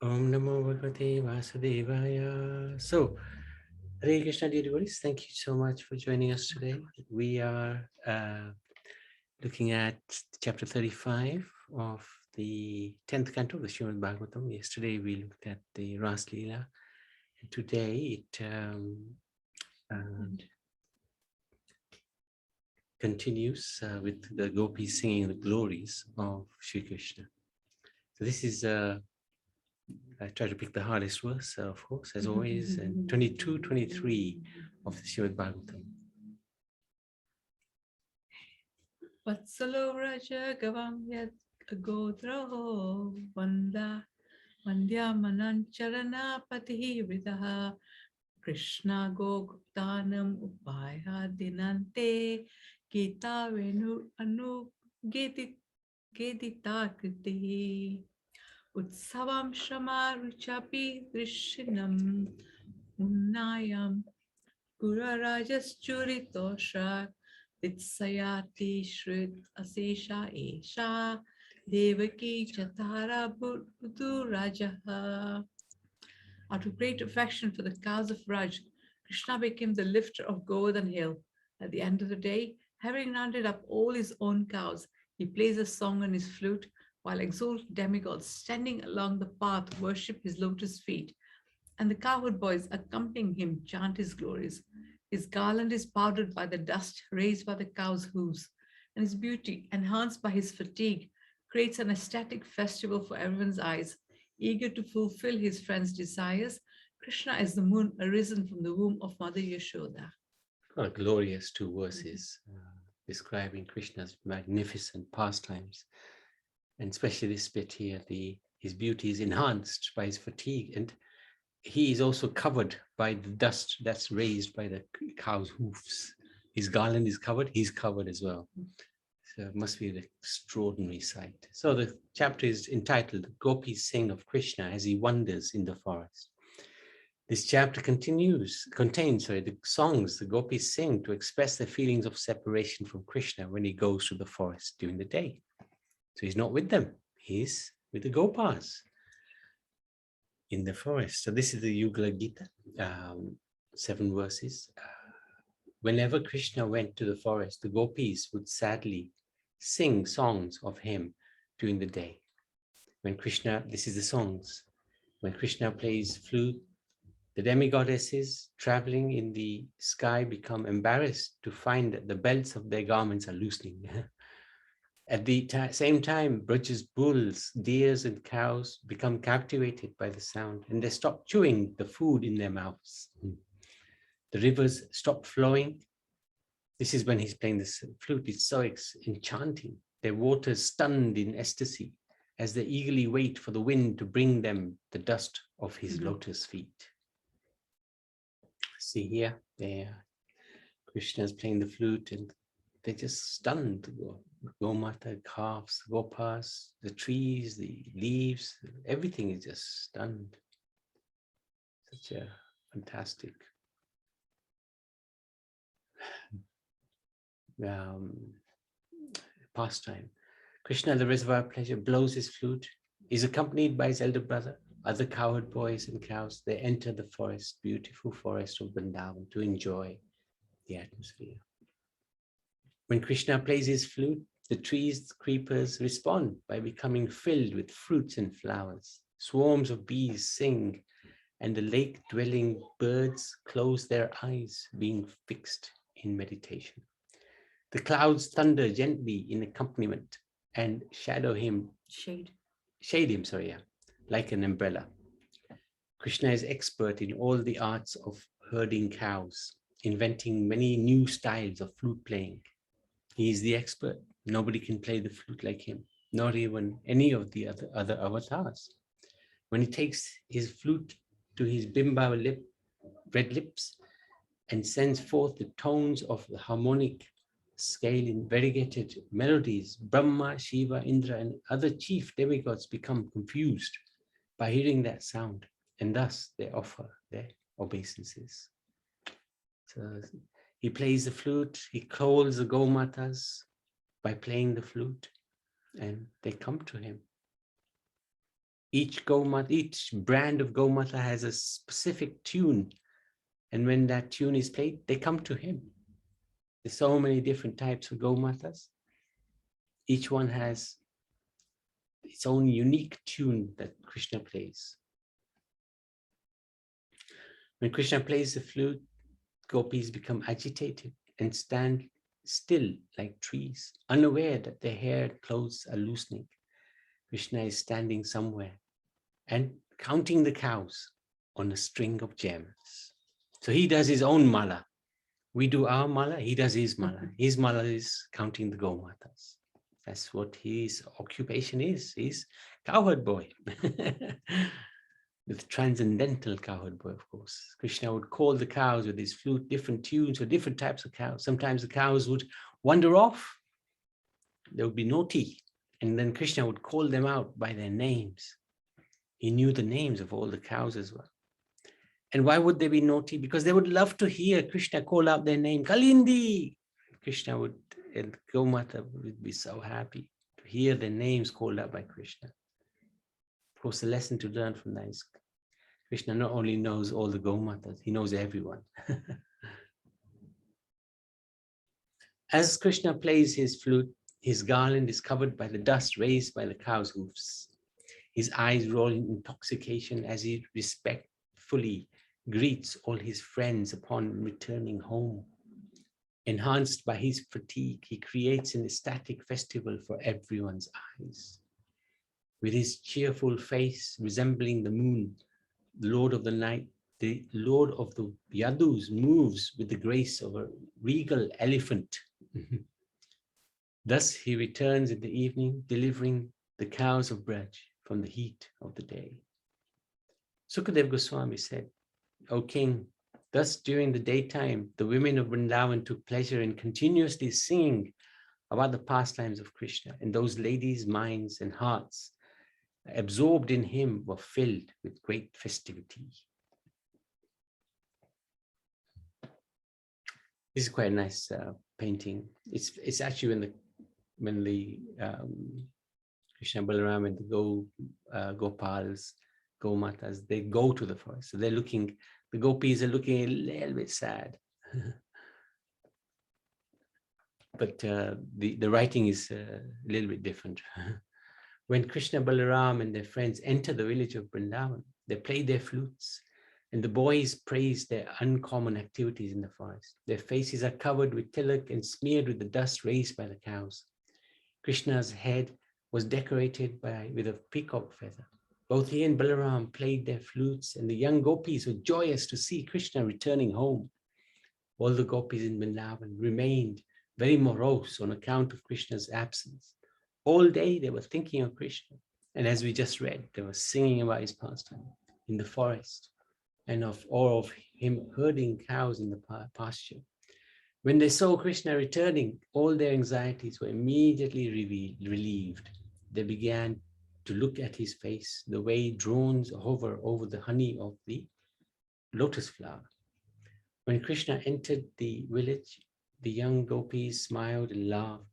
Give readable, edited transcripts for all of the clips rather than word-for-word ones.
Om Namo Bhagavate Vasudevaya. So, Hare Krishna, dear devotees, thank you so much for joining us today. We are looking at chapter 35 of the 10th canto of the Srimad Bhagavatam. Yesterday we looked at the Ras Leela, and today it continues with the gopis singing the glories of Sri Krishna. So this is I try to pick the hardest verse, of course, as always, and 22, 23 of the Srimad Bhagavatam. Vatsalo Raja Gavam Yat Godraho Vandya Manancharana Patihi Vidaha Krishna Go Guptanam Upaya Dinante Gita Venu Anu Gedita Kriti Utsavam Shama Ruchapi Drishinam Unnayam Pura Rajas Churitosha Vitsayati Shrit Asesha Esha Devaki Chatara Buddhu Rajaha. Out of great affection for the cows of Raj, Krishna became the lifter of Govardhan hill. At the end of the day, having rounded up all his own cows, he plays a song on his flute while exalted demigods standing along the path worship his lotus feet, and the cowherd boys accompanying him chant his glories. His garland is powdered by the dust raised by the cow's hooves, and his beauty, enhanced by his fatigue, creates an ecstatic festival for everyone's eyes. Eager to fulfill his friends' desires, Krishna is the moon arisen from the womb of Mother Yashoda. What glorious two verses describing Krishna's magnificent pastimes, and especially this bit here, his beauty is enhanced by his fatigue, and he is also covered by the dust that's raised by the cow's hoofs. His garland is covered, he's covered as well. So it must be an extraordinary sight. So the chapter is entitled Gopis Sing of Krishna as he wanders in the forest. This chapter contains the songs the gopis sing to express their feelings of separation from Krishna when he goes to the forest during the day. So he's not with them, he's with the gopas in the forest. So this is the Yugla Gita, 7 verses. Whenever Krishna went to the forest, the gopis would sadly sing songs of him during the day. When Krishna, this is the songs, when Krishna plays flute, the demigoddesses traveling in the sky become embarrassed to find that the belts of their garments are loosening. At the same time, Braja's bulls, deers, and cows become captivated by the sound, and they stop chewing the food in their mouths. The rivers stop flowing. This is when he's playing the flute. It's so enchanting. Their waters stunned in ecstasy as they eagerly wait for the wind to bring them the dust of his lotus feet. See here, there, Krishna is playing the flute, and they're just stunned. Gomata, calves, gopas, the trees, the leaves, everything is just stunned. Such a fantastic pastime. Krishna, the reservoir of pleasure, blows his flute, is accompanied by his elder brother, other cowherd boys and cows. They enter the forest, beautiful forest of Vrindavan, to enjoy the atmosphere. When Krishna plays his flute, the trees, the creepers respond by becoming filled with fruits and flowers. Swarms of bees sing, and the lake-dwelling birds close their eyes, being fixed in meditation. The clouds thunder gently in accompaniment and shade him, like an umbrella. Krishna is expert in all the arts of herding cows, inventing many new styles of flute playing. He is the expert. Nobody can play the flute like him, not even any of the other avatars. When he takes his flute to his bimba red lips and sends forth the tones of the harmonic scale in variegated melodies, Brahma, Shiva, Indra, and other chief demigods become confused by hearing that sound, and thus they offer their obeisances. So he plays the flute, he calls the gomatas by playing the flute, and they come to him. Each Gomata, each brand of Gomata has a specific tune. And when that tune is played, they come to him. There's so many different types of Gomatas. Each one has its own unique tune that Krishna plays. When Krishna plays the flute, gopis become agitated and stand still like trees, unaware that their hair and clothes are loosening. Krishna is standing somewhere and counting the cows on a string of gems. So he does his own mala. We do our mala, he does his mala. His mala is counting the Gomatas. That's what his occupation is. He's cowherd boy. The transcendental cowherd boy, of course. Krishna would call the cows with his flute, different tunes for different types of cows. Sometimes the cows would wander off. There would be naughty. And then Krishna would call them out by their names. He knew the names of all the cows as well. And why would they be naughty? Because they would love to hear Krishna call out their name, Kalindi. Krishna would, and Gomata would be so happy to hear their names called out by Krishna. Of course, the lesson to learn from that is Krishna not only knows all the Gomatas, he knows everyone. As Krishna plays his flute, his garland is covered by the dust raised by the cow's hoofs. His eyes roll in intoxication as he respectfully greets all his friends upon returning home. Enhanced by his fatigue, he creates an ecstatic festival for everyone's eyes. With his cheerful face resembling the moon, the Lord of the night, the Lord of the Yadus moves with the grace of a regal elephant. Thus he returns in the evening, delivering the cows of Braj from the heat of the day. Sukadev Goswami said, O king, thus during the daytime, the women of Vrindavan took pleasure in continuously singing about the pastimes of Krishna, and those ladies' minds and hearts absorbed in him were filled with great festivity. This is quite a nice painting. It's actually when the Krishna Balaram and the Gopals, Gomatas, they go to the forest. So they're looking, the gopis are looking a little bit sad. But the writing is a little bit different. When Krishna Balaram and their friends enter the village of Vrindavan, they play their flutes, and the boys praise their uncommon activities in the forest. Their faces are covered with tilak and smeared with the dust raised by the cows. Krishna's head was decorated with a peacock feather. Both he and Balaram played their flutes, and the young gopis were joyous to see Krishna returning home. All the gopis in Vrindavan remained very morose on account of Krishna's absence. All day they were thinking of Krishna. And as we just read, they were singing about his pastime in the forest and of him herding cows in the pasture. When they saw Krishna returning, all their anxieties were immediately relieved. They began to look at his face the way drones hover over the honey of the lotus flower. When Krishna entered the village, the young gopis smiled and laughed.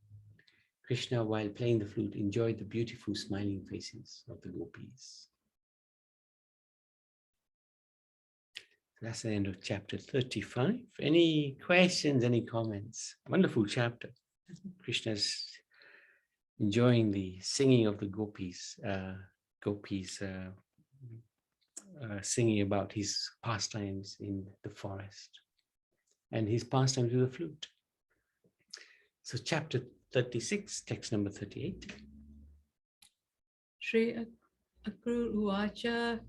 Krishna, while playing the flute, enjoyed the beautiful smiling faces of the gopis. That's the end of chapter 35. Any questions, any comments? Wonderful chapter. Krishna's enjoying the singing of the gopis, singing about his pastimes in the forest and his pastimes with the flute. So chapter 36, text number 38. Shri Akrur Uvacha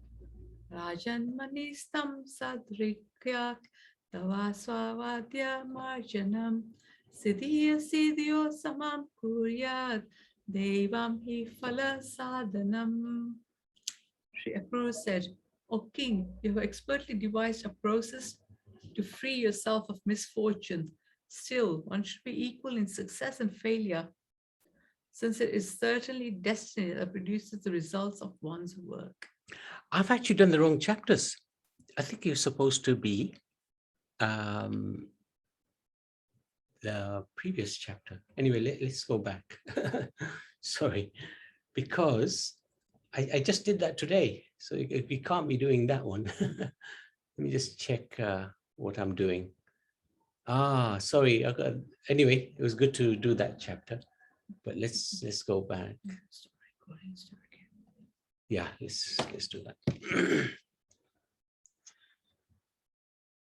Rajanmanistam Sadrikyak Tava Swavadya Marjanam Siddhiya Siddhyo Samam Kuryat Devam Hi Phala Sadhanam. Shri Akrur said, O king, you have expertly devised a process to free yourself of misfortune. Still, one should be equal in success and failure, since it is certainly destiny that produces the results of one's work. I've actually done the wrong chapters. I think you're supposed to be the previous chapter. Anyway, let's go back. Sorry, because I just did that today, so we can't be doing that one. Let me just check what I'm doing. Sorry. Anyway, it was good to do that chapter, but let's go back. Stop recording, start again. Yeah, let's do that.